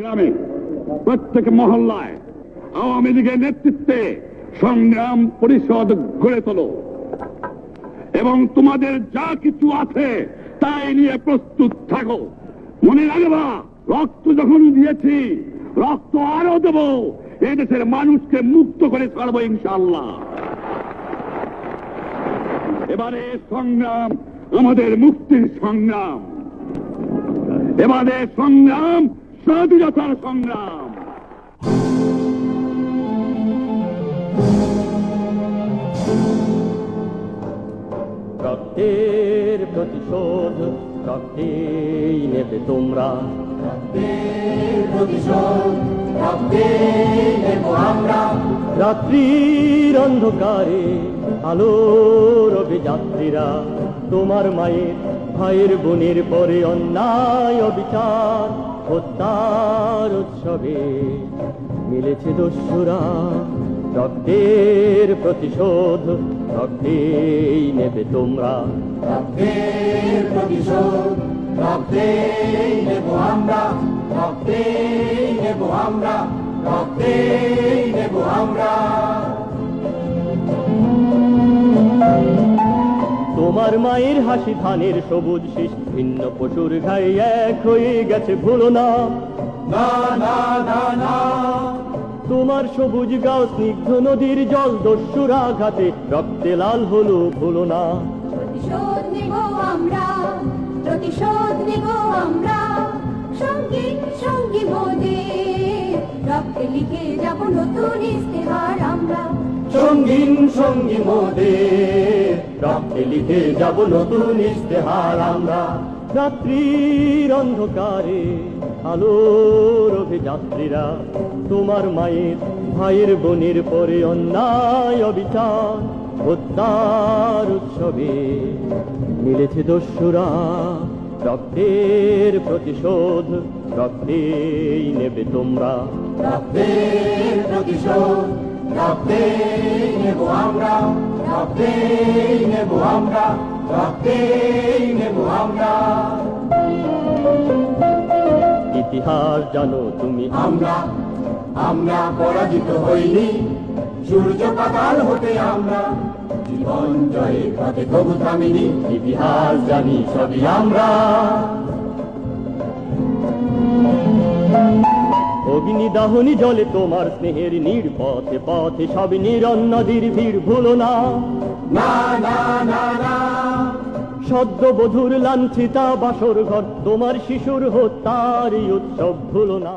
গ্রামে প্রত্যেক মহল্লায় আওয়ামী লীগের নেতৃত্বে সংগ্রাম পরিষদ গড়ে তোলো এবং তোমাদের যা কিছু আছে তাই নিয়ে প্রস্তুত থাকো। মনে রাখবা, রক্ত যখন দিয়েছি রক্ত আরো দেব, এদেশের মানুষকে মুক্ত করে ছাড়বো ইনশাআল্লাহ। এবারে সংগ্রাম আমাদের মুক্তির সংগ্রাম, এবারে সংগ্রাম স্বাধীনতার সংগ্রাম। রক্তের প্রতিশোধ রক্তেই নেবে তোমরা, রক্তের প্রতিশোধ রক্তেই নেব আমরা। রাত্রির অন্ধকারে আলোর অভিযাত্রীরা তোমার মায়ের ভাইয়ের বোনের পরে অন্যায় অবিচার হত্যার উৎসবে মিলেছে দস্যুরা। রক্তের প্রতিশোধ রক্তেই নেবে তোমরা, রক্তের প্রতিশোধ রক্তেই নেব আমরা, রক্তেই নেব আমরা, রক্তেই নেব আমরা। তোমার মায়ের হাসি ধানের সবুজ শীষ ভিন্ন পশুর গায়ে এক হয়ে গেছে ভুলো না, না না না না। তোমার সবুজ গাও স্নিগ্ধ নদীর জল দস্যুর আঘাতে রক্তে লাল হলো ভুলো না। প্রতিশোধ নেব আমরা, প্রতিশোধ নেব আমরা, সঙ্গী সঙ্গী মোদের রক্তে লিখে যাব নতুন ইস্তেহার আমরা। সঙ্গীন সঙ্গী মোদের রক্তে লিখে যাব নতুন ইস্তেহার আমরা। রাত্রির অন্ধকারে আলোর অভিযাত্রীরা তোমার মায়ের ভাইয়ের বোনের পরে অন্যায় অবিচার হত্যার উৎসবে মিলেছে দস্যুরা। রক্তের প্রতিশোধ রক্তেই নেবে তোমরা, রক্তের প্রতিশোধ রক্তেই নেব আমরা, রক্তেই নেব আমরা, রক্তেই নেব আমরা। ইতিহাস জানো তুমি আমরা আমরা পরাজিত হইনি, সূর্য পাতাল হতে আমরা জীবন জয়ের পথে কবু থামিনি। ইতিহাস জানি সবই আমরা। অগ্নি দাহনী জলে তোমার স্নেহের নীড় পথে পথে সব নিরন নদীর ভিড় ভুলো না, না না না না। সদ্য বধুর লাঞ্ছিতা বাসর ঘর তোমার শিশুর হত্যার উৎসব ভুলো না।